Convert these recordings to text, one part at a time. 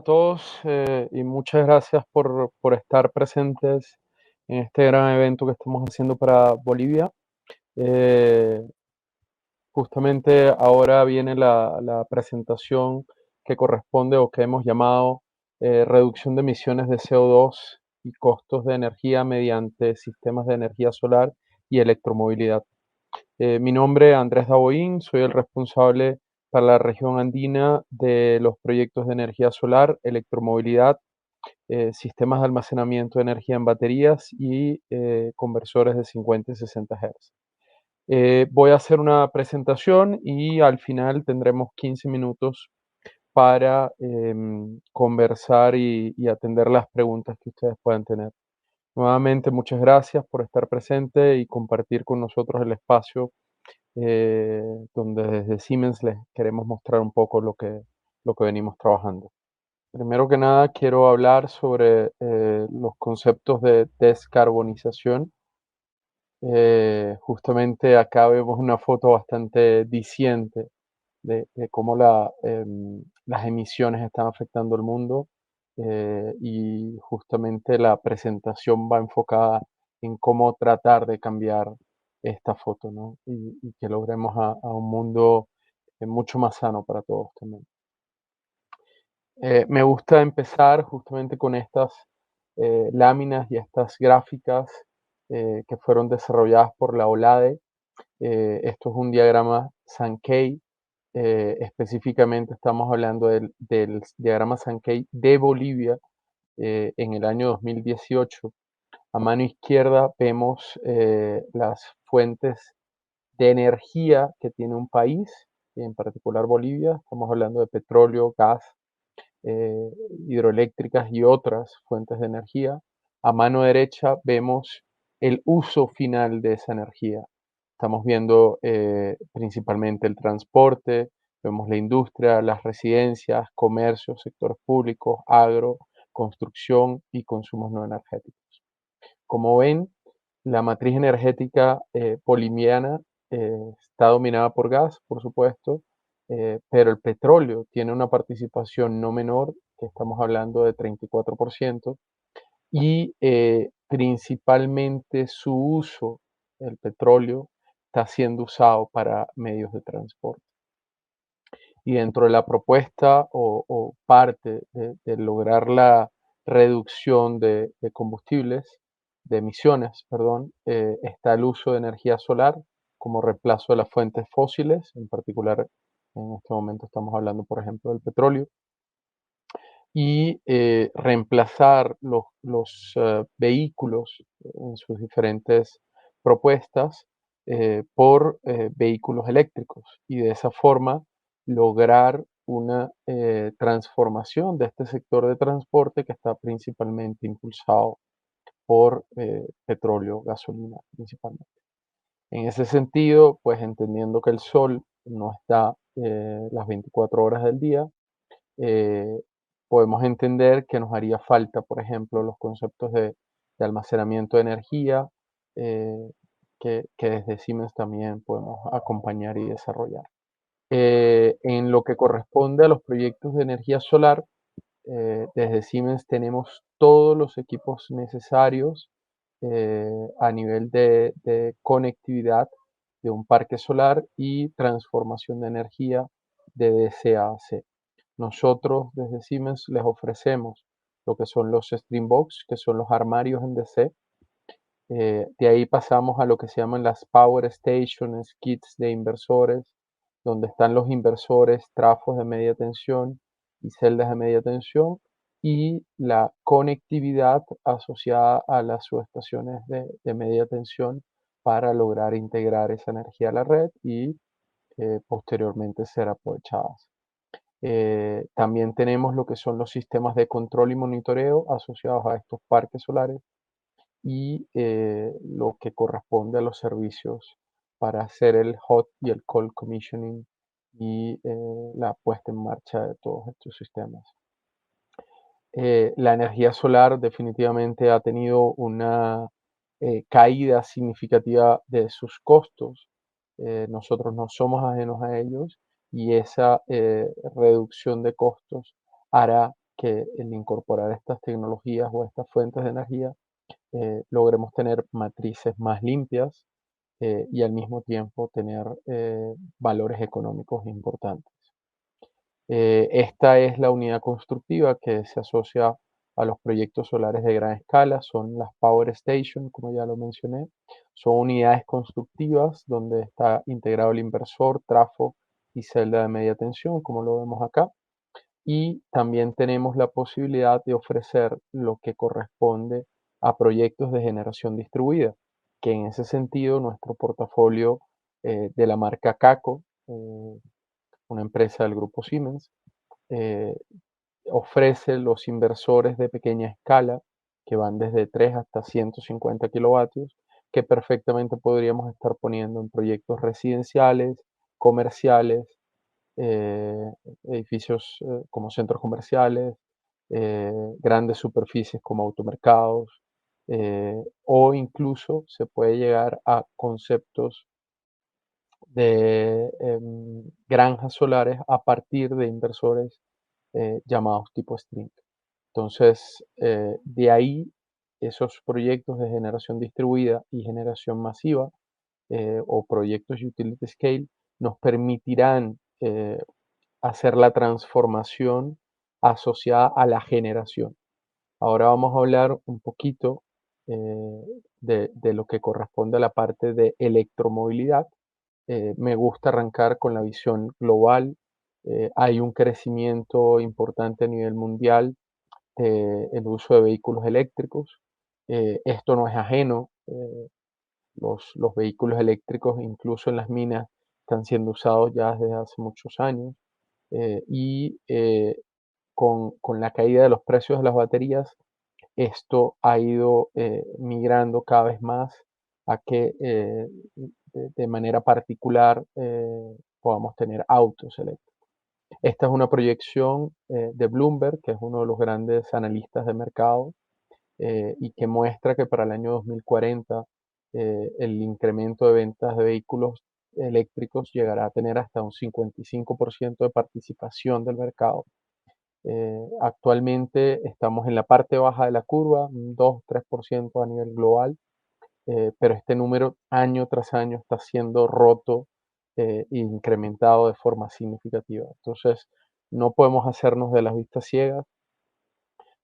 todos y muchas gracias por estar presentes en este gran evento que estamos haciendo para Bolivia. Eh, Justamente ahora viene la presentación que corresponde o que hemos llamado reducción de emisiones de CO2 y costos de energía mediante sistemas de energía solar y electromovilidad. Mi nombre es Andrés Daboín, soy el responsable para la región andina de los proyectos de energía solar, electromovilidad, sistemas de almacenamiento de energía en baterías y conversores de 50 y 60 Hz. Voy a hacer una presentación y al final tendremos 15 minutos para conversar y atender las preguntas que ustedes puedan tener. Nuevamente, muchas gracias por estar presente y compartir con nosotros el espacio donde desde Siemens les queremos mostrar un poco lo que venimos trabajando. Primero que nada, quiero hablar sobre los conceptos de descarbonización. Justamente acá vemos una foto bastante diciente de cómo las emisiones están afectando el mundo y justamente la presentación va enfocada en cómo tratar de cambiar esta foto, ¿no? Y que logremos a un mundo mucho más sano para todos también. Me gusta empezar justamente con estas láminas y estas gráficas que fueron desarrolladas por la OLADE. Esto es un diagrama Sankey. Específicamente estamos hablando del diagrama Sankey de Bolivia en el año 2018. A mano izquierda vemos las fuentes de energía que tiene un país, en particular Bolivia. Estamos hablando de petróleo, gas, eh, hidroeléctricas y otras fuentes de energía. A mano derecha vemos el uso final de esa energía. Estamos viendo principalmente el transporte, vemos la industria, las residencias, comercios, sectores públicos, agro, construcción y consumos no energéticos. Como ven, la matriz energética boliviana está dominada por gas, por supuesto, pero el petróleo tiene una participación no menor, que estamos hablando de 34%, y principalmente su uso, el petróleo, está siendo usado para medios de transporte. Y dentro de la propuesta o parte de lograr la reducción de combustibles, de emisiones, perdón, está el uso de energía solar como reemplazo de las fuentes fósiles, en particular en este momento estamos hablando, por ejemplo, del petróleo, y reemplazar los vehículos en sus diferentes propuestas por vehículos eléctricos y de esa forma lograr una transformación de este sector de transporte que está principalmente impulsado por petróleo, gasolina principalmente. En ese sentido, pues entendiendo que el sol no está las 24 horas del día, eh, podemos entender que nos haría falta, por ejemplo, los conceptos de almacenamiento de energía, eh, que desde Siemens también podemos acompañar y desarrollar. En lo que corresponde a los proyectos de energía solar, desde Siemens tenemos todos los equipos necesarios a nivel de conectividad de un parque solar y transformación de energía de DC a AC. Nosotros desde Siemens les ofrecemos lo que son los Streambox, que son los armarios en DC. De ahí pasamos a lo que se llaman las Power Stations, kits de inversores, donde están los inversores, trafos de media tensión y celdas de media tensión, y la conectividad asociada a las subestaciones de media tensión para lograr integrar esa energía a la red y posteriormente ser aprovechadas. También tenemos lo que son los sistemas de control y monitoreo asociados a estos parques solares y lo que corresponde a los servicios para hacer el hot y el cold commissioning y la puesta en marcha de todos estos sistemas. La energía solar definitivamente ha tenido una caída significativa de sus costos. Nosotros no somos ajenos a ellos y esa reducción de costos hará que el incorporar estas tecnologías o estas fuentes de energía logremos tener matrices más limpias y al mismo tiempo tener valores económicos importantes. Esta es la unidad constructiva que se asocia a los proyectos solares de gran escala, son las Power Station, como ya lo mencioné. Son unidades constructivas donde está integrado el inversor, trafo y celda de media tensión, como lo vemos acá. Y también tenemos la posibilidad de ofrecer lo que corresponde a proyectos de generación distribuida, que en ese sentido nuestro portafolio de la marca Caco, una empresa del grupo Siemens, eh, ofrece los inversores de pequeña escala, que van desde 3 hasta 150 kilovatios, que perfectamente podríamos estar poniendo en proyectos residenciales, comerciales, eh, edificios como centros comerciales, grandes superficies como automercados, o incluso se puede llegar a conceptos de granjas solares a partir de inversores llamados tipo string. Entonces, de ahí esos proyectos de generación distribuida y generación masiva o proyectos utility scale nos permitirán hacer la transformación asociada a la generación. Ahora vamos a hablar un poquito de lo que corresponde a la parte de electromovilidad. Me gusta arrancar con la visión global. Hay un crecimiento importante a nivel mundial el uso de vehículos eléctricos. Esto no es ajeno. Los vehículos eléctricos, incluso en las minas, están siendo usados ya desde hace muchos años. Y con la caída de los precios de las baterías, esto ha ido migrando cada vez más a que de manera particular podamos tener autos eléctricos. Esta es una proyección de Bloomberg, que es uno de los grandes analistas de mercado, y que muestra que para el año 2040 el incremento de ventas de vehículos eléctricos llegará a tener hasta un 55% de participación del mercado. Actualmente estamos en la parte baja de la curva, un 2-3% a nivel global, pero este número año tras año está siendo roto e incrementado de forma significativa. Entonces, no podemos hacernos de las vistas ciegas.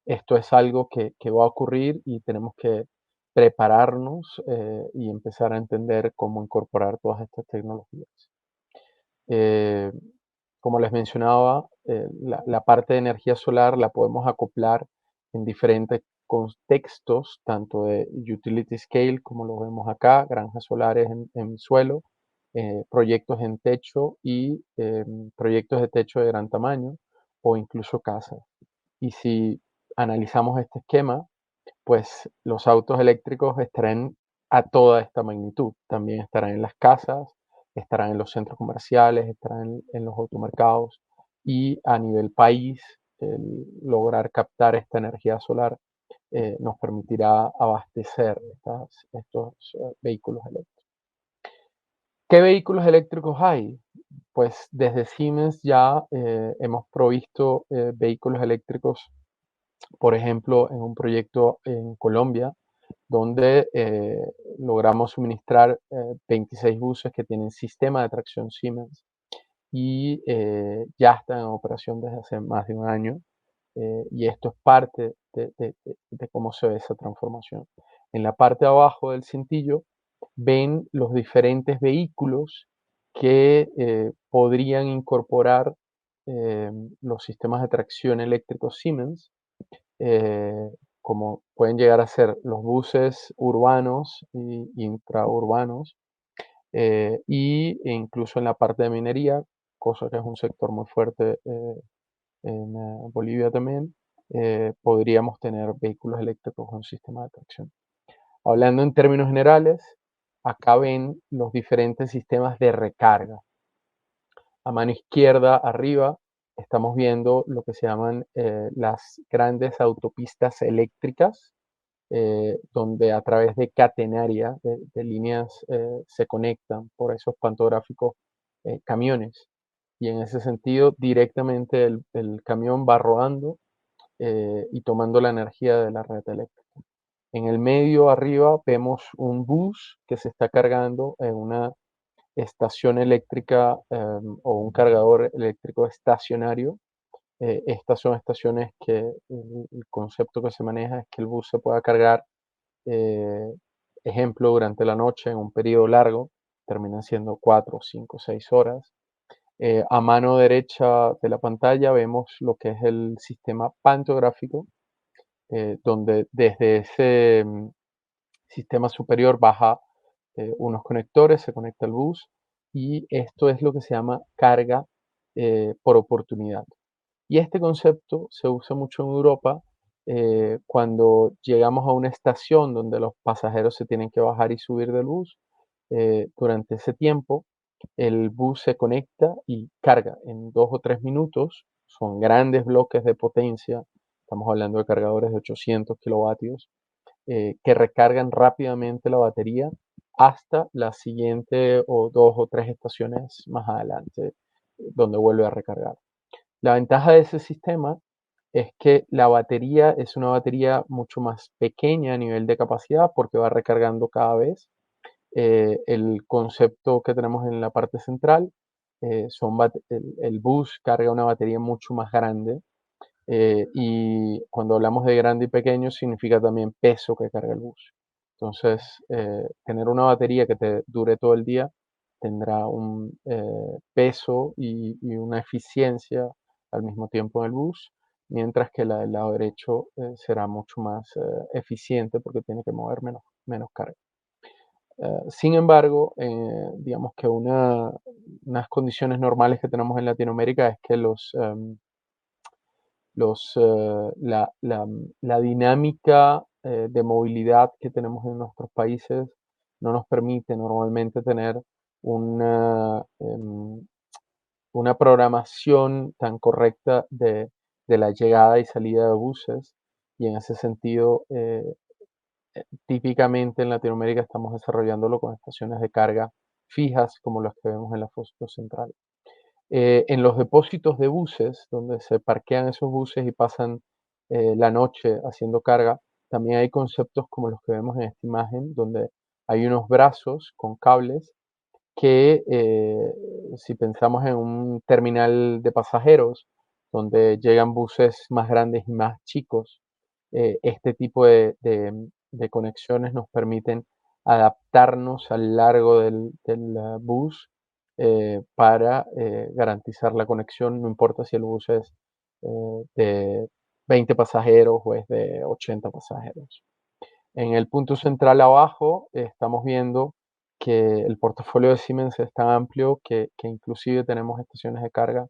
Esto es algo que va a ocurrir y tenemos que prepararnos y empezar a entender cómo incorporar todas estas tecnologías. Eh, Como les mencionaba, la parte de energía solar la podemos acoplar en diferentes contextos, tanto de utility scale, como lo vemos acá, granjas solares en suelo, proyectos en techo y proyectos de techo de gran tamaño o incluso casas. Y si analizamos este esquema, pues los autos eléctricos estarán a toda esta magnitud. También estarán en las casas, estarán en los centros comerciales, estarán en los automercados y a nivel país, el lograr captar esta energía solar nos permitirá abastecer estos vehículos eléctricos. ¿Qué vehículos eléctricos hay? Pues desde Siemens ya hemos provisto vehículos eléctricos, por ejemplo, en un proyecto en Colombia, donde logramos suministrar 26 buses que tienen sistema de tracción Siemens y ya están en operación desde hace más de un año. Y esto es parte de cómo se ve esa transformación. En la parte de abajo del cintillo ven los diferentes vehículos que podrían incorporar los sistemas de tracción eléctricos Siemens, eh, como pueden llegar a ser los buses urbanos e intraurbanos, e incluso en la parte de minería, cosa que es un sector muy fuerte en Bolivia también, podríamos tener vehículos eléctricos con sistema de tracción. Hablando en términos generales, acá ven los diferentes sistemas de recarga. A mano izquierda, arriba, estamos viendo lo que se llaman las grandes autopistas eléctricas, donde a través de catenaria, de líneas, se conectan por esos pantográficos camiones. Y en ese sentido, directamente el camión va rodando y tomando la energía de la red eléctrica. En el medio arriba vemos un bus que se está cargando en una estación eléctrica o un cargador eléctrico estacionario. Estas son estaciones que el concepto que se maneja es que el bus se pueda cargar, eh, ejemplo, durante la noche en un periodo largo, terminan siendo 4, 5, 6 horas. A mano derecha de la pantalla vemos lo que es el sistema pantográfico, donde desde ese sistema superior baja unos conectores, se conecta al bus y esto es lo que se llama carga por oportunidad. Y este concepto se usa mucho en Europa cuando llegamos a una estación donde los pasajeros se tienen que bajar y subir del bus. Durante ese tiempo, el bus se conecta y carga en 2 o 3 minutos. Son grandes bloques de potencia. Estamos hablando de cargadores de 800 kilovatios que recargan rápidamente la batería hasta la siguiente o 2 o 3 estaciones más adelante, donde vuelve a recargar. La ventaja de ese sistema es que la batería es una batería mucho más pequeña a nivel de capacidad porque va recargando cada vez. El concepto que tenemos en la parte central el bus carga una batería mucho más grande y cuando hablamos de grande y pequeño significa también peso que carga el bus. Entonces, tener una batería que te dure todo el día tendrá un peso y una eficiencia al mismo tiempo en el bus, mientras que la del lado derecho será mucho más eficiente porque tiene que mover menos carga. Sin embargo, digamos que unas condiciones normales que tenemos en Latinoamérica es que la dinámica de movilidad que tenemos en nuestros países no nos permite normalmente tener una, una programación tan correcta de la llegada y salida de buses y en ese sentido típicamente en Latinoamérica estamos desarrollándolo con estaciones de carga fijas como las que vemos en la foto central. En los depósitos de buses, donde se parquean esos buses y pasan la noche haciendo carga, también hay conceptos como los que vemos en esta imagen, donde hay unos brazos con cables que si pensamos en un terminal de pasajeros, donde llegan buses más grandes y más chicos, este tipo de conexiones nos permiten adaptarnos al largo del bus para garantizar la conexión, no importa si el bus es de 20 pasajeros o es de 80 pasajeros. En el punto central abajo estamos viendo que el portafolio de Siemens es tan amplio que inclusive tenemos estaciones de carga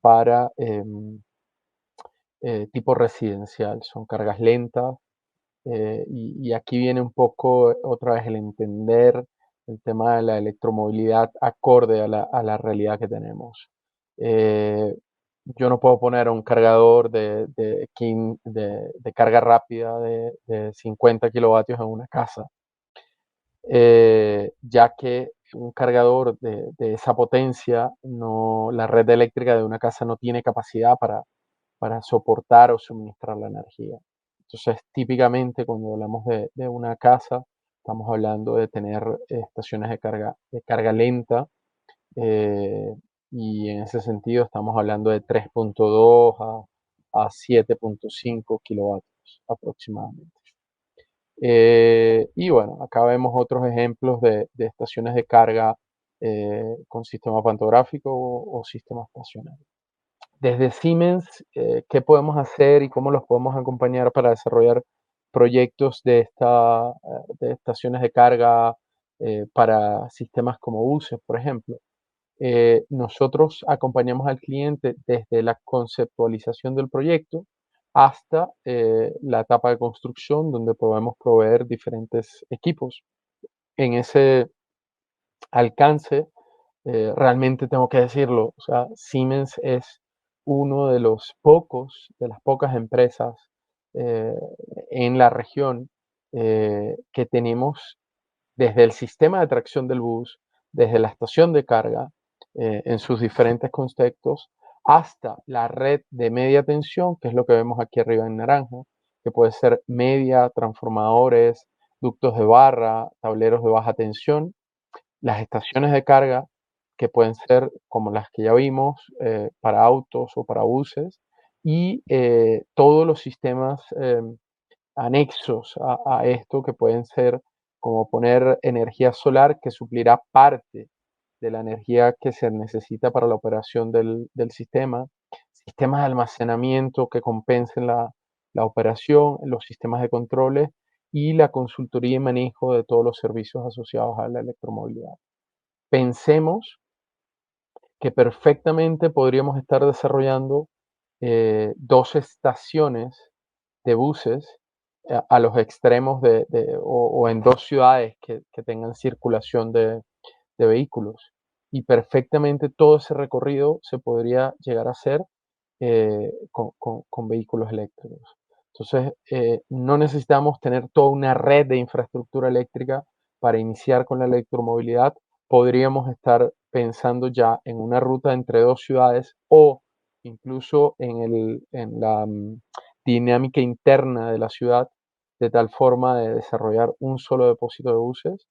para tipo residencial. Son cargas lentas y aquí viene un poco otra vez el entender el tema de la electromovilidad acorde a la realidad que tenemos. Eh, yo no puedo poner un cargador de carga rápida de 50 kilovatios en una casa, ya que un cargador de esa potencia, la red eléctrica de una casa no tiene capacidad para soportar o suministrar la energía. Entonces, típicamente cuando hablamos de una casa, estamos hablando de tener estaciones de carga lenta, eh, y en ese sentido estamos hablando de 3.2 a 7.5 kilovatios aproximadamente. Y bueno, acá vemos otros ejemplos de estaciones de carga con sistema pantográfico o sistema estacionario. Desde Siemens, ¿qué podemos hacer y cómo los podemos acompañar para desarrollar proyectos de estaciones de carga para sistemas como buses, por ejemplo? Nosotros acompañamos al cliente desde la conceptualización del proyecto hasta la etapa de construcción, donde podemos proveer diferentes equipos. En ese alcance, realmente tengo que decirlo, o sea, Siemens es uno de las pocas empresas eh, en la región que tenemos desde el sistema de tracción del bus, desde la estación de carga, en sus diferentes conceptos, hasta la red de media tensión, que es lo que vemos aquí arriba en naranja, que puede ser media, transformadores, ductos de barra, tableros de baja tensión, las estaciones de carga, que pueden ser como las que ya vimos, para autos o para buses, y todos los sistemas anexos a esto, que pueden ser como poner energía solar que suplirá parte de la energía que se necesita para la operación del sistema, sistemas de almacenamiento que compensen la operación, los sistemas de controles y la consultoría y manejo de todos los servicios asociados a la electromovilidad. Pensemos que perfectamente podríamos estar desarrollando 2 estaciones de buses a los extremos o en 2 ciudades que tengan circulación de vehículos. Y perfectamente todo ese recorrido se podría llegar a hacer con vehículos eléctricos. Entonces, no necesitamos tener toda una red de infraestructura eléctrica para iniciar con la electromovilidad. Podríamos estar pensando ya en una ruta entre 2 ciudades o incluso en la dinámica interna de la ciudad, de tal forma de desarrollar un solo depósito de buses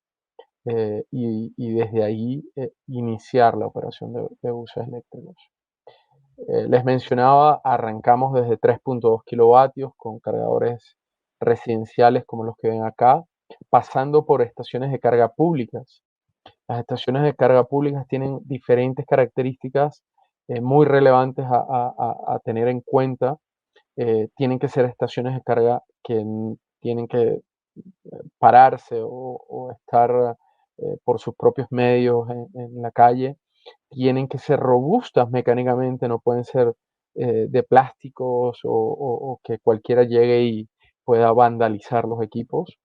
y desde ahí iniciar la operación de buses eléctricos. Les mencionaba, arrancamos desde 3.2 kilovatios con cargadores residenciales como los que ven acá, pasando por estaciones de carga públicas. Las estaciones de carga públicas tienen diferentes características muy relevantes a tener en cuenta. Tienen que ser estaciones de carga que tienen que pararse o estar por sus propios medios en la calle, tienen que ser robustas mecánicamente, no pueden ser de plásticos o que cualquiera llegue y pueda vandalizar los equipos.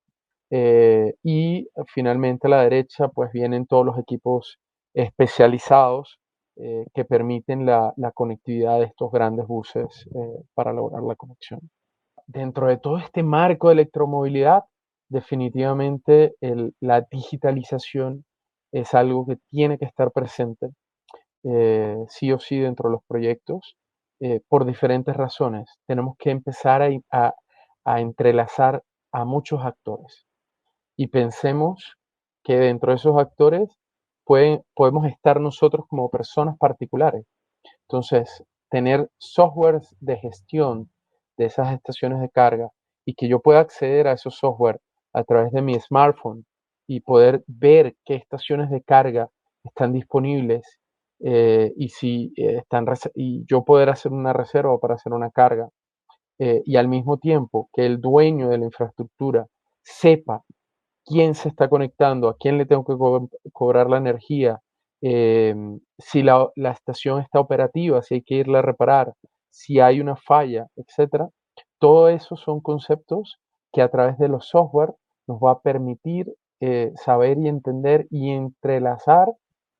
Y finalmente a la derecha pues vienen todos los equipos especializados que permiten la conectividad de estos grandes buses para lograr la conexión. Dentro de todo este marco de electromovilidad, definitivamente la digitalización es algo que tiene que estar presente sí o sí dentro de los proyectos por diferentes razones. Tenemos que empezar a entrelazar a muchos actores y pensemos que dentro de esos actores podemos estar nosotros como personas particulares. Entonces, tener softwares de gestión de esas estaciones de carga y que yo pueda acceder a esos software a través de mi smartphone y poder ver qué estaciones de carga están disponibles y si y yo poder hacer una reserva para hacer una carga y al mismo tiempo que el dueño de la infraestructura sepa quién se está conectando, a quién le tengo que cobrar la energía, si la estación está operativa, si hay que irla a reparar, si hay una falla, etcétera. Todo eso son conceptos que a través de los software nos va a permitir saber y entender y entrelazar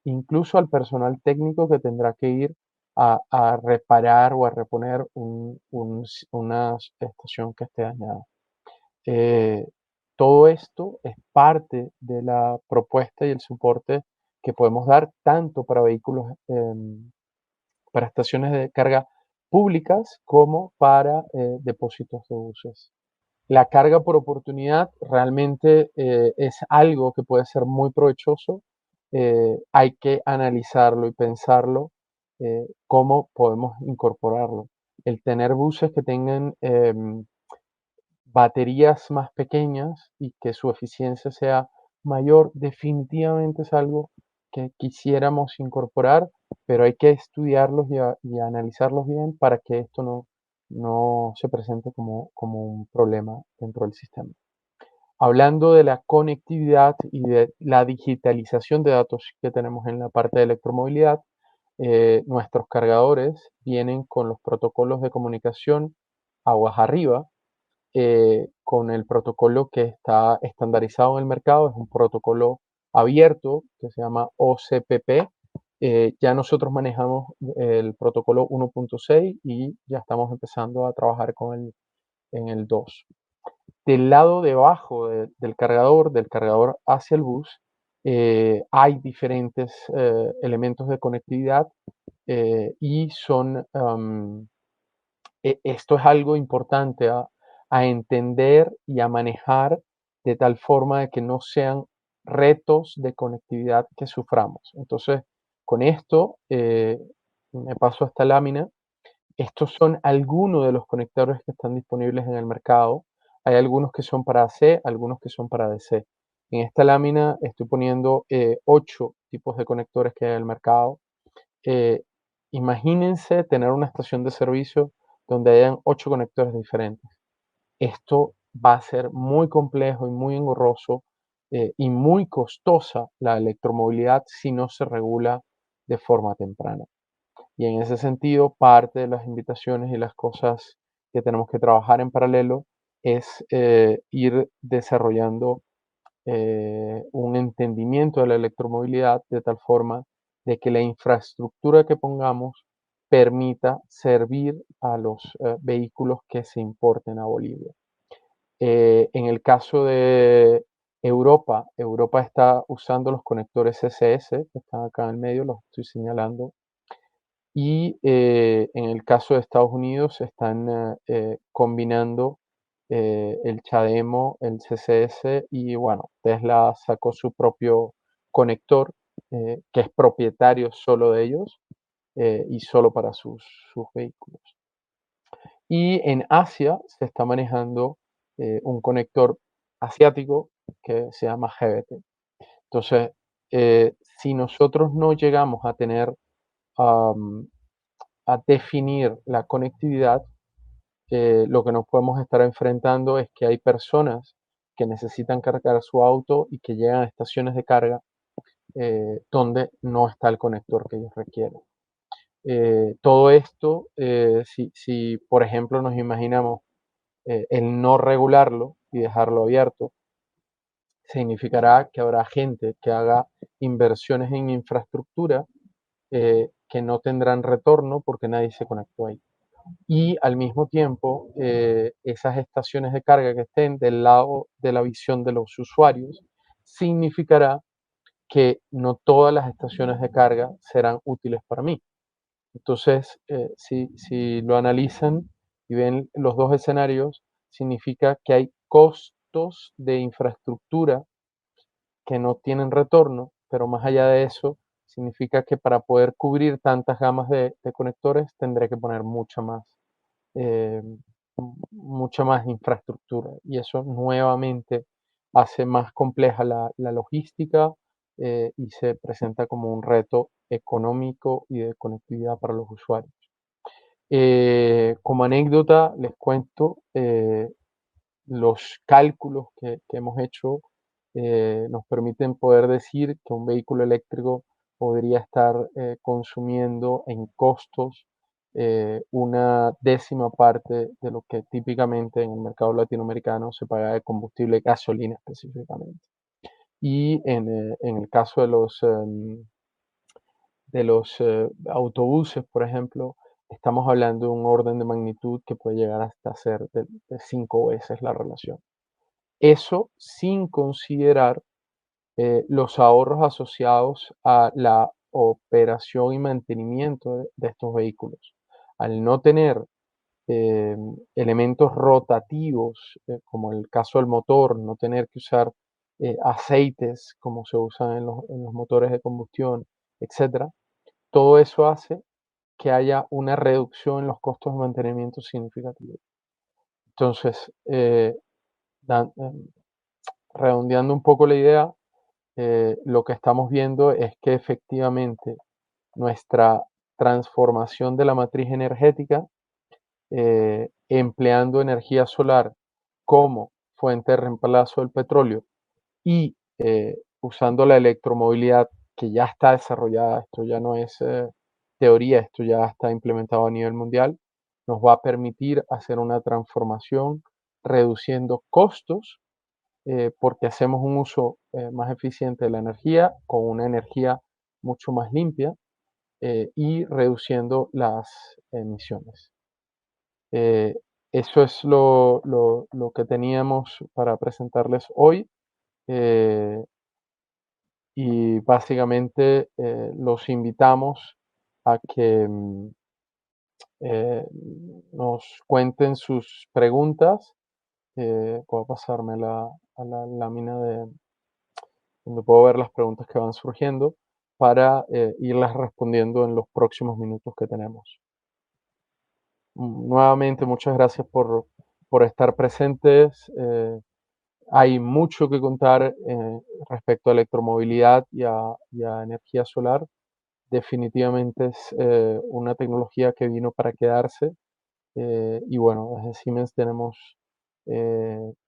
incluso al personal técnico que tendrá que ir a reparar o a reponer una estación que esté dañada. Eh, Todo esto es parte de la propuesta y el soporte que podemos dar tanto para vehículos, para estaciones de carga públicas como para depósitos de buses. La carga por oportunidad realmente es algo que puede ser muy provechoso. Hay que analizarlo y pensarlo cómo podemos incorporarlo. El tener buses que tengan baterías más pequeñas y que su eficiencia sea mayor, definitivamente es algo que quisiéramos incorporar, pero hay que estudiarlos y analizarlos bien para que esto no se presente como un problema dentro del sistema. Hablando de la conectividad y de la digitalización de datos que tenemos en la parte de electromovilidad, nuestros cargadores vienen con los protocolos de comunicación aguas arriba, con el protocolo que está estandarizado en el mercado, es un protocolo abierto que se llama OCPP. Ya nosotros manejamos el protocolo 1.6 y ya estamos empezando a trabajar en el 2. Del lado debajo del cargador hacia el bus, hay diferentes elementos de conectividad y son, esto es algo importante a entender y a manejar de tal forma de que no sean retos de conectividad que suframos. Entonces, con esto, me paso a esta lámina. Estos son algunos de los conectores que están disponibles en el mercado. Hay algunos que son para AC, algunos que son para DC. En esta lámina estoy poniendo 8 tipos de conectores que hay en el mercado. eh, Imagínense tener una estación de servicio donde hayan 8 conectores diferentes. Esto va a ser muy complejo y muy engorroso, y muy costosa la electromovilidad si no se regula de forma temprana. Y en ese sentido, parte de las invitaciones y las cosas que tenemos que trabajar en paralelo es ir desarrollando un entendimiento de la electromovilidad de tal forma de que la infraestructura que pongamos permita servir a los vehículos que se importen a Bolivia. En el caso de Europa, Europa está usando los conectores CCS, que están acá en el medio, los estoy señalando, y en el caso de Estados Unidos están combinando el CHAdeMO, el CCS y bueno, Tesla sacó su propio conector que es propietario solo de ellos y solo para sus vehículos. Y en Asia se está manejando un conector asiático que se llama GBT. Entonces, si nosotros no llegamos a tener am, a definir la conectividad, lo que nos podemos estar enfrentando es que hay personas que necesitan cargar su auto y que llegan a estaciones de carga donde no está el conector que ellos requieren. Todo esto, si por ejemplo nos imaginamos el no regularlo y dejarlo abierto, significará que habrá gente que haga inversiones en infraestructura que no tendrán retorno porque nadie se conectó ahí. Y al mismo tiempo, esas estaciones de carga que estén del lado de la visión de los usuarios, significará que no todas las estaciones de carga serán útiles para mí. Entonces, si lo analizan y ven los dos escenarios, significa que hay costos de infraestructura que no tienen retorno, pero más allá de eso, significa que para poder cubrir tantas gamas de conectores tendré que poner eh, mucha más infraestructura y eso nuevamente hace más compleja la logística y se presenta como un reto económico y de conectividad para los usuarios. Como anécdota, les cuento los cálculos que hemos hecho nos permiten poder decir que un vehículo eléctrico podría estar consumiendo en costos una décima parte de lo que típicamente en el mercado latinoamericano se paga de combustible, gasolina específicamente. Y en el caso de los autobuses, por ejemplo, estamos hablando de un orden de magnitud que puede llegar hasta ser de 5 veces la relación. Eso sin considerar los ahorros asociados a la operación y mantenimiento de estos vehículos. Al no tener elementos rotativos, como el caso del motor, no tener que usar aceites como se usan en los motores de combustión, etcétera, todo eso hace que haya una reducción en los costos de mantenimiento significativos. Entonces, redondeando un poco la idea, lo que estamos viendo es que efectivamente nuestra transformación de la matriz energética, empleando energía solar como fuente de reemplazo del petróleo y usando la electromovilidad que ya está desarrollada, esto ya no es teoría, esto ya está implementado a nivel mundial, nos va a permitir hacer una transformación reduciendo costos porque hacemos un uso más eficiente de la energía con una energía mucho más limpia y reduciendo las emisiones. Eh, Eso es lo que teníamos para presentarles hoy y básicamente los invitamos a que nos cuenten sus preguntas. Puedo pasarme a la lámina de donde puedo ver las preguntas que van surgiendo para irlas respondiendo en los próximos minutos que tenemos. Nuevamente, muchas gracias por estar presentes. Hay mucho que contar respecto a electromovilidad y a energía solar. Definitivamente es una tecnología que vino para quedarse. Y bueno, desde Siemens tenemos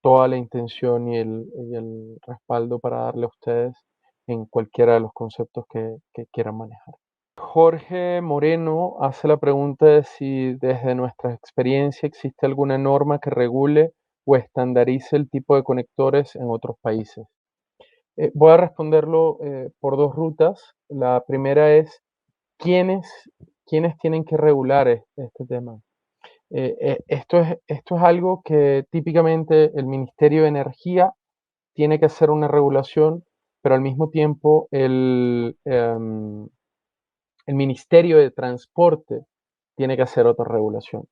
toda la intención y el respaldo para darle a ustedes en cualquiera de los conceptos que quieran manejar. Jorge Moreno hace la pregunta de si desde nuestra experiencia existe alguna norma que regule o estandarice el tipo de conectores en otros países. Voy a responderlo por dos rutas. La primera es, ¿quiénes, quiénes tienen que regular este tema? Esto es algo que típicamente el Ministerio de Energía tiene que hacer una regulación, pero al mismo tiempo el Ministerio de Transporte tiene que hacer otra regulación.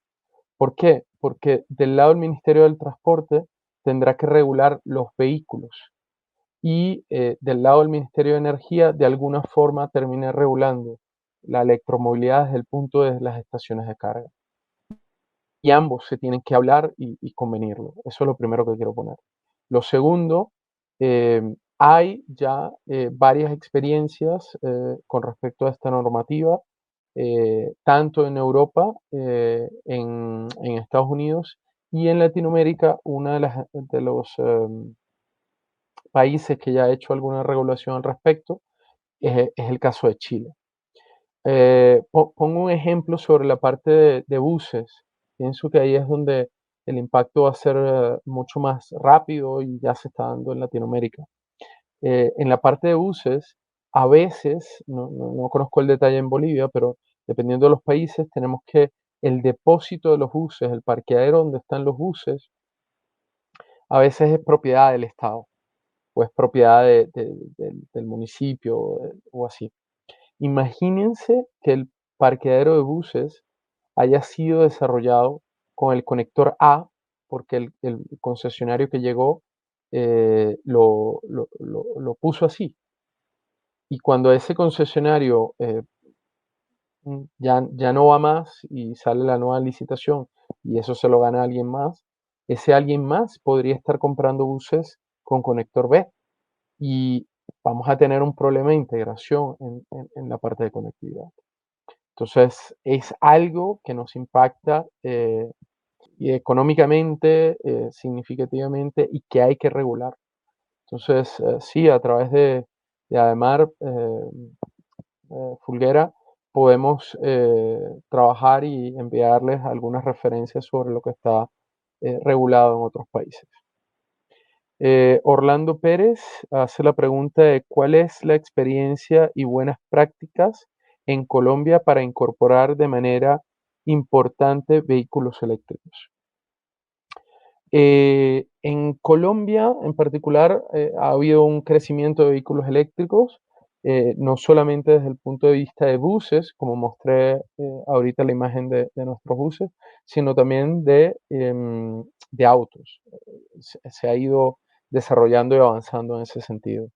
¿Por qué? Porque del lado del Ministerio del Transporte tendrá que regular los vehículos y del lado del Ministerio de Energía de alguna forma termina regulando la electromovilidad desde el punto de las estaciones de carga. Y ambos se tienen que hablar y convenirlo. Eso es lo primero que quiero poner. Lo segundo, hay ya varias experiencias con respecto a esta normativa, tanto en Europa, en Estados Unidos y en Latinoamérica. Uno de los países que ya ha hecho alguna regulación al respecto es el caso de Chile. Pongo un ejemplo sobre la parte de buses. Pienso que ahí es donde el impacto va a ser mucho más rápido y ya se está dando en Latinoamérica. En la parte de buses, a veces, no conozco el detalle en Bolivia, pero dependiendo de los países, tenemos que el depósito de los buses, el parqueadero donde están los buses, a veces es propiedad del Estado o es propiedad del municipio o así. Imagínense que el parqueadero de buses haya sido desarrollado con el conector A, porque el concesionario que llegó lo puso así. Y cuando ese concesionario ya no va más y sale la nueva licitación y eso se lo gana alguien más, ese alguien más podría estar comprando buses con conector B y vamos a tener un problema de integración en la parte de conectividad. Entonces, es algo que nos impacta y económicamente, significativamente y que hay que regular. Entonces, sí, a través de Ademar Fulguera podemos trabajar y enviarles algunas referencias sobre lo que está regulado en otros países. Orlando Pérez hace la pregunta de cuál es la experiencia y buenas prácticas en Colombia para incorporar de manera importante vehículos eléctricos. En Colombia, en particular, ha habido un crecimiento de vehículos eléctricos, no solamente desde el punto de vista de buses, como mostré ahorita la imagen de nuestros buses, sino también de autos. Se ha ido desarrollando y avanzando en ese sentido.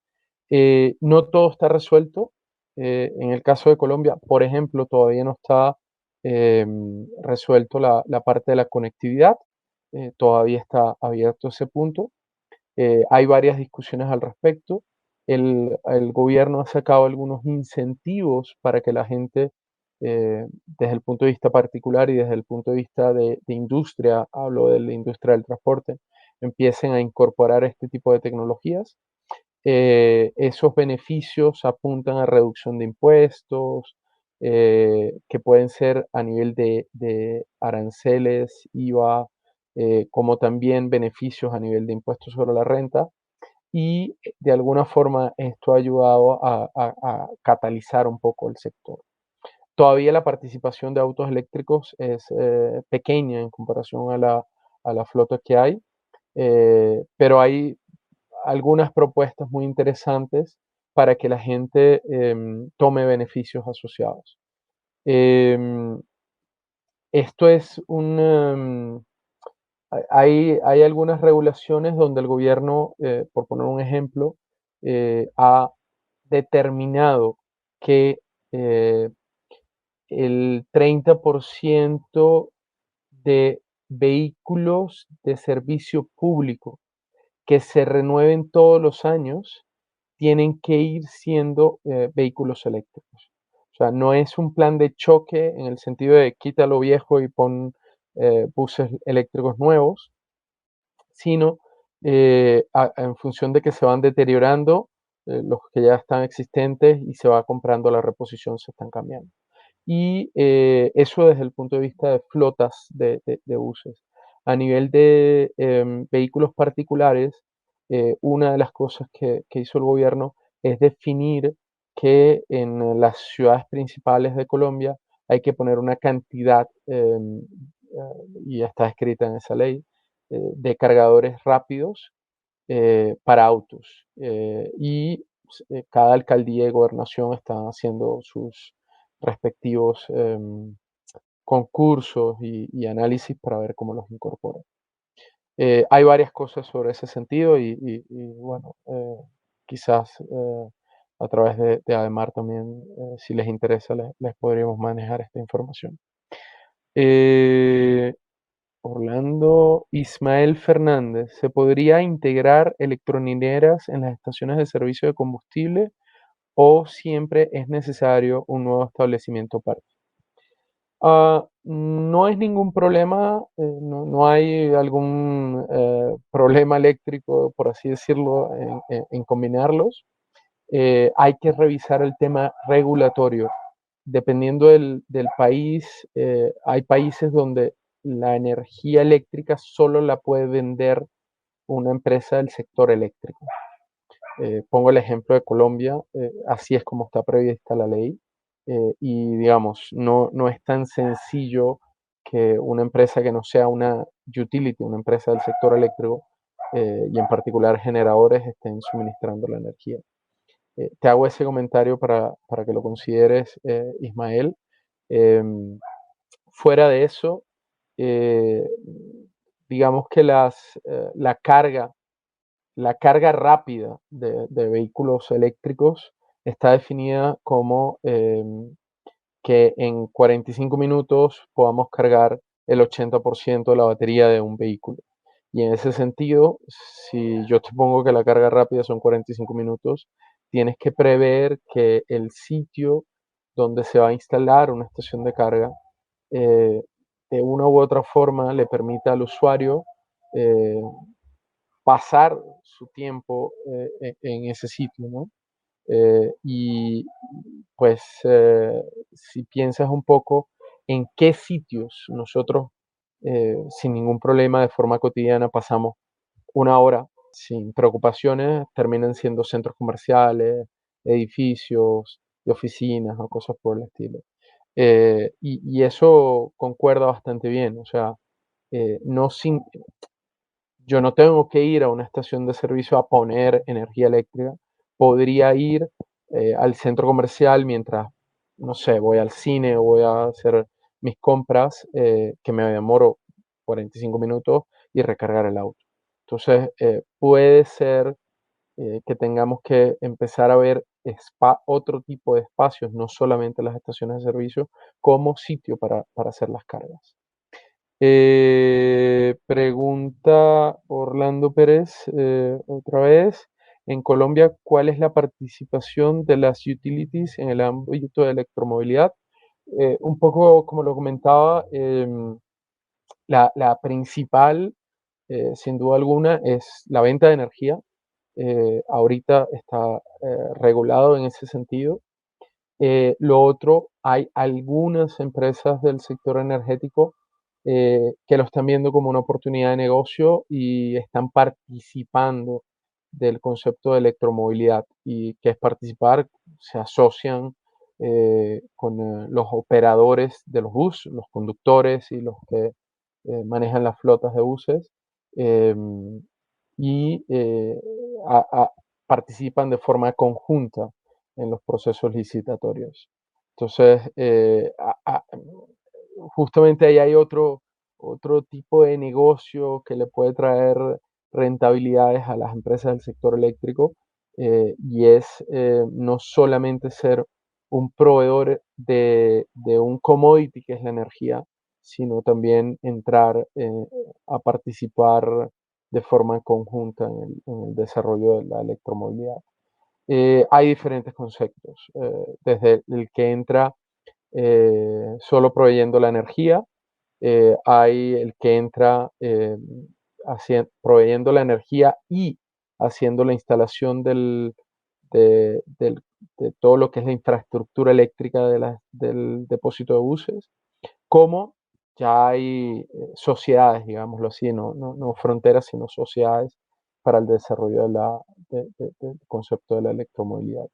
No todo está resuelto. En el caso de Colombia, por ejemplo, todavía no está resuelto la parte de la conectividad. Todavía está abierto ese punto. Hay varias discusiones al respecto. El gobierno ha sacado algunos incentivos para que la gente, desde el punto de vista particular y desde el punto de vista de industria, hablo de la industria del transporte, empiecen a incorporar este tipo de tecnologías. Esos beneficios apuntan a reducción de impuestos, que pueden ser a nivel de aranceles, IVA, como también beneficios a nivel de impuestos sobre la renta. Y de alguna forma esto ha ayudado a catalizar un poco el sector. Todavía la participación de autos eléctricos es pequeña en comparación a la flota que hay, pero hay algunas propuestas muy interesantes para que la gente tome beneficios asociados. Em, Esto es hay algunas regulaciones donde el gobierno, por poner un ejemplo, ha determinado que eh, el 30% de vehículos de servicio público que se renueven todos los años tienen que ir siendo vehículos eléctricos. O sea, no es un plan de choque en el sentido de quita lo viejo y pon buses eléctricos nuevos, sino en función de que se van deteriorando los que ya están existentes y se va comprando la reposición, se están cambiando. Y eso desde el punto de vista de flotas de buses. A nivel de vehículos particulares, una de las cosas que hizo el gobierno es definir que en las ciudades principales de Colombia hay que poner una cantidad, y está escrita en esa ley, de cargadores rápidos para autos. Cada alcaldía y gobernación están haciendo sus respectivos concursos y análisis para ver cómo los incorporan. Hay varias cosas sobre ese sentido y bueno, quizás a través de Ademar también, si les interesa, les podríamos manejar esta información. Eh, Orlando Ismael Fernández, ¿se podría integrar electrolineras en las estaciones de servicio de combustible o siempre es necesario un nuevo establecimiento aparte? No es ningún problema, no hay algún problema eléctrico, por así decirlo, en combinarlos. Hay que revisar el tema regulatorio. Dependiendo del país, hay países donde la energía eléctrica solo la puede vender una empresa del sector eléctrico. Pongo el ejemplo de Colombia, así es como está prevista la ley, y digamos, no es tan sencillo que una empresa que no sea una utility, una empresa del sector eléctrico, y en particular generadores, estén suministrando la energía. Te hago ese comentario para que lo consideres, Ismael. Em, Fuera de eso, eh, digamos que la carga rápida de vehículos eléctricos está definida como que en 45 minutos podamos cargar el 80% de la batería de un vehículo. Y en ese sentido, si yo te pongo que la carga rápida son 45 minutos, tienes que prever que el sitio donde se va a instalar una estación de carga, eh, de una u otra forma le permita al usuario eh, pasar su tiempo en ese sitio, ¿no? Y pues si piensas un poco en qué sitios nosotros sin ningún problema de forma cotidiana pasamos una hora sin preocupaciones, terminan siendo centros comerciales, edificios de oficinas o cosas por el estilo. Y eso concuerda bastante bien, o sea, no sin, yo no tengo que ir a una estación de servicio a poner energía eléctrica. Podría ir al centro comercial mientras, no sé, voy al cine o voy a hacer mis compras, que me demoro 45 minutos y recargar el auto. Entonces, puede ser que tengamos que empezar a ver otro tipo de espacios, no solamente las estaciones de servicio, como sitio para hacer las cargas. Pregunta Orlando Pérez, otra vez. En Colombia, ¿cuál es la participación de las utilities en el ámbito de electromovilidad? Un poco como lo comentaba, la principal, sin duda alguna, es la venta de energía. Ahorita está regulado en ese sentido. Lo otro, hay algunas empresas del sector energético que lo están viendo como una oportunidad de negocio y están participando del concepto de electromovilidad. ¿Y qué es participar? Se asocian con los operadores de los buses, los conductores y los que manejan las flotas de buses, em, y participan de forma conjunta en los procesos licitatorios. Entonces, justamente ahí hay otro tipo de negocio que le puede traer rentabilidades a las empresas del sector eléctrico, y es no solamente ser un proveedor de un commodity que es la energía, sino también entrar a participar de forma conjunta en el desarrollo de la electromovilidad. Hay diferentes conceptos, desde el que entra solo proveyendo la energía, hay el que entra proveyendo la energía y haciendo la instalación de, del- de todo lo que es la infraestructura eléctrica del depósito de buses, como ya hay sociedades, digámoslo así, no fronteras, sino sociedades para el desarrollo del concepto de la electromovilidad.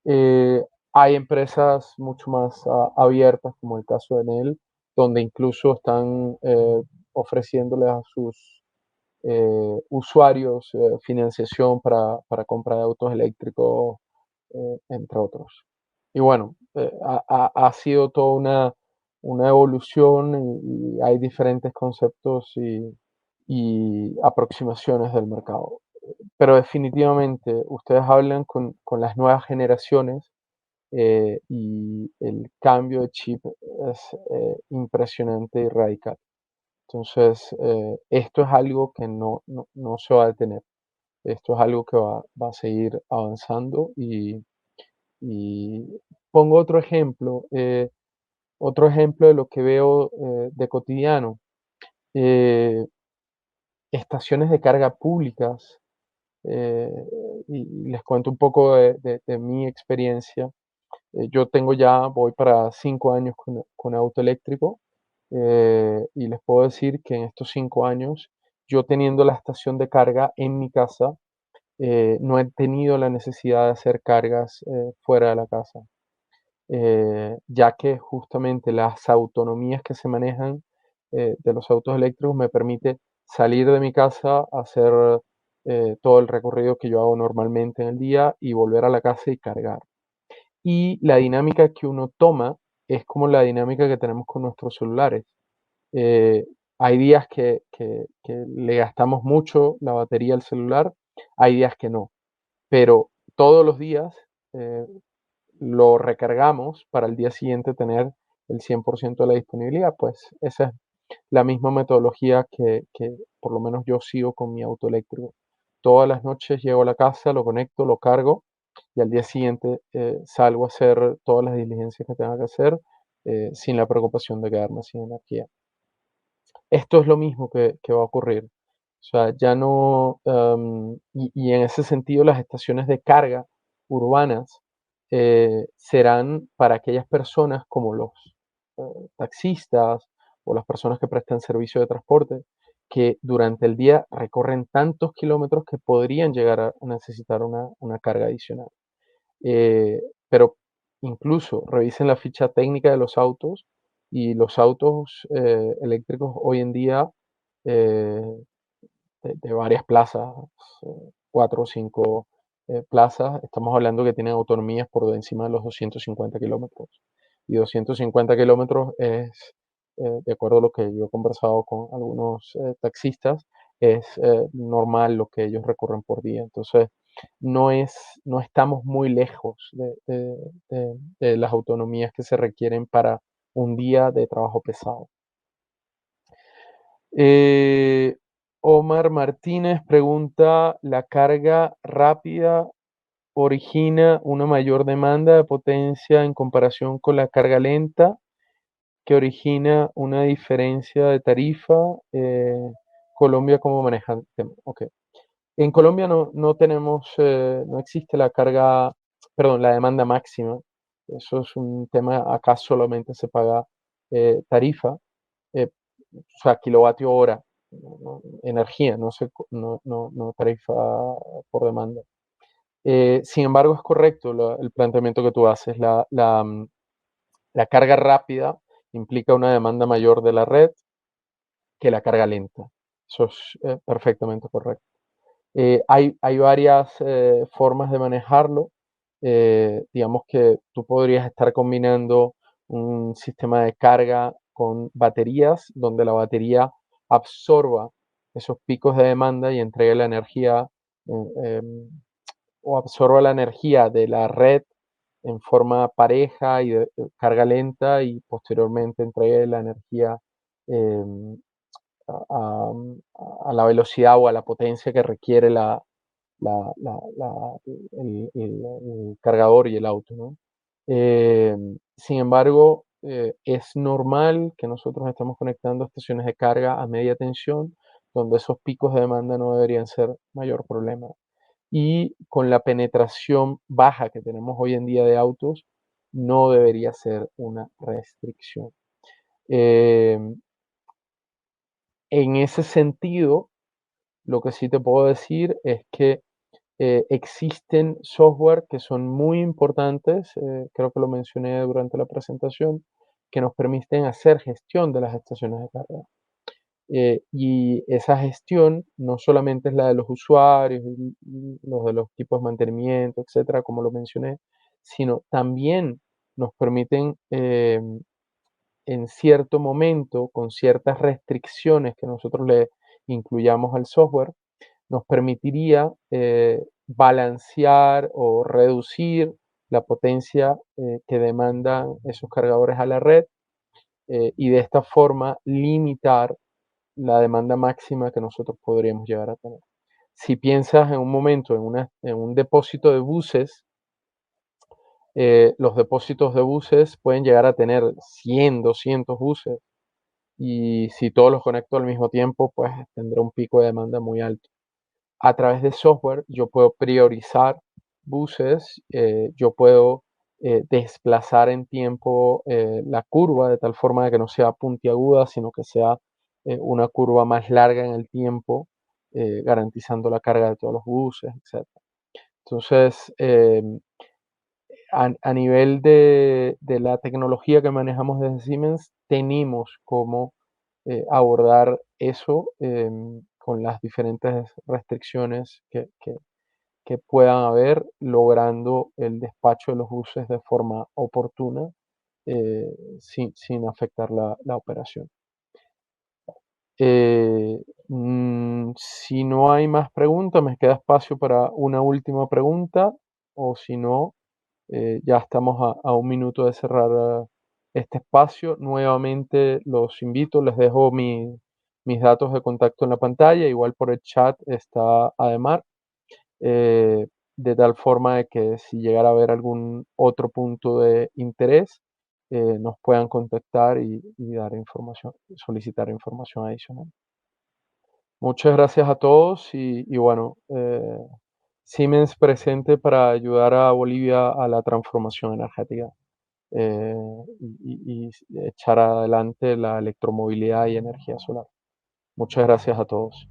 Eh, Hay empresas mucho más abiertas, como el caso de Enel, donde incluso están ofreciéndoles a sus usuarios financiación para compra de autos eléctricos, entre otros. Y bueno, ha sido toda una evolución y hay diferentes conceptos y aproximaciones del mercado. Pero definitivamente ustedes hablan con las nuevas generaciones y el cambio de chip es impresionante y radical. Entonces, esto es algo que no se va a detener. Esto es algo que va a seguir avanzando y pongo otro ejemplo de lo que veo de cotidiano. eh, Estaciones de carga públicas, eh, y les cuento un poco de mi experiencia. Yo voy para 5 años con auto eléctrico, y les puedo decir que en estos 5 años, yo teniendo la estación de carga en mi casa, no he tenido la necesidad de hacer cargas fuera de la casa, ya que justamente las autonomías que se manejan de los autos eléctricos me permite salir de mi casa, hacer todo el recorrido que yo hago normalmente en el día y volver a la casa y cargar. Y la dinámica que uno toma es como la dinámica que tenemos con nuestros celulares. Eh, Hay días que le gastamos mucho la batería al celular, hay días que no, pero todos los días eh, lo recargamos para el día siguiente tener el 100% de la disponibilidad. Pues esa es la misma metodología que por lo menos yo sigo con mi auto eléctrico. Todas las noches llego a la casa, lo conecto, lo cargo y al día siguiente salgo a hacer todas las diligencias que tenga que hacer sin la preocupación de quedarme sin energía. Esto es lo mismo que va a ocurrir. O sea, ya no, y en ese sentido las estaciones de carga urbanas serán para aquellas personas como los taxistas o las personas que prestan servicio de transporte, que durante el día recorren tantos kilómetros que podrían llegar a necesitar una carga adicional. Pero incluso revisen la ficha técnica de los autos y los autos eléctricos hoy en día, eh, de varias plazas, 4 o 5 plazas, estamos hablando que tienen autonomías por encima de los 250 kilómetros. Y 250 kilómetros es, de acuerdo a lo que yo he conversado con algunos taxistas, es normal lo que ellos recorren por día. Entonces, no estamos muy lejos de las autonomías que se requieren para un día de trabajo pesado. Eh, Omar Martínez pregunta, ¿la carga rápida origina una mayor demanda de potencia en comparación con la carga lenta, que origina una diferencia de tarifa? Colombia, ¿cómo maneja el tema? Ok. En Colombia no tenemos, no existe la demanda máxima. Eso es un tema, acá solamente se paga tarifa, eh, o sea, kilovatio hora, energía, no tarifa por demanda. Sin embargo, es correcto el planteamiento que tú haces. La carga rápida implica una demanda mayor de la red que la carga lenta. Eso es perfectamente correcto. Hay varias formas de manejarlo. digamos que tú podrías estar combinando un sistema de carga con baterías, donde la batería absorba esos picos de demanda y entregue la energía, o absorba la energía de la red en forma pareja y de carga lenta, y posteriormente entregue la energía em, a, a la velocidad o a la potencia que requiere el cargador y el auto, ¿no? Sin embargo, es normal que nosotros estemos conectando estaciones de carga a media tensión, donde esos picos de demanda no deberían ser mayor problema. Y con la penetración baja que tenemos hoy en día de autos, no debería ser una restricción. Em, en ese sentido, lo que sí te puedo decir es que existen software que son muy importantes, creo que lo mencioné durante la presentación, que nos permiten hacer gestión de las estaciones de carga. Y esa gestión no solamente es la de los usuarios y los de los equipos de mantenimiento, etcétera, como lo mencioné, sino también nos permiten, en cierto momento, con ciertas restricciones que nosotros le incluyamos al software, nos permitiría balancear o reducir la potencia que demandan esos cargadores a la red, y de esta forma limitar la demanda máxima que nosotros podríamos llegar a tener. Si piensas en un momento en un depósito de buses, los depósitos de buses pueden llegar a tener 100, 200 buses, y si todos los conecto al mismo tiempo, pues tendré un pico de demanda muy alto. A través de software yo puedo priorizar buses, yo puedo desplazar en tiempo la curva de tal forma de que no sea puntiaguda, sino que sea una curva más larga en el tiempo, garantizando la carga de todos los buses, etc. Entonces, a nivel de la tecnología que manejamos desde Siemens, tenemos cómo abordar eso, con las diferentes restricciones que puedan haber, logrando el despacho de los buses de forma oportuna, sin afectar la operación. Eh, si no hay más preguntas, me queda espacio para una última pregunta, o si no, ya estamos a un minuto de cerrar este espacio. Nuevamente los invito, les dejo mis datos de contacto en la pantalla, igual por el chat está Ademar, de tal forma de que si llegara a haber algún otro punto de interés, nos puedan contactar y dar información, solicitar información adicional. Muchas gracias a todos y bueno, Siemens presente para ayudar a Bolivia a la transformación energética, eh, y echar adelante la electromovilidad y energía solar. Muchas gracias a todos.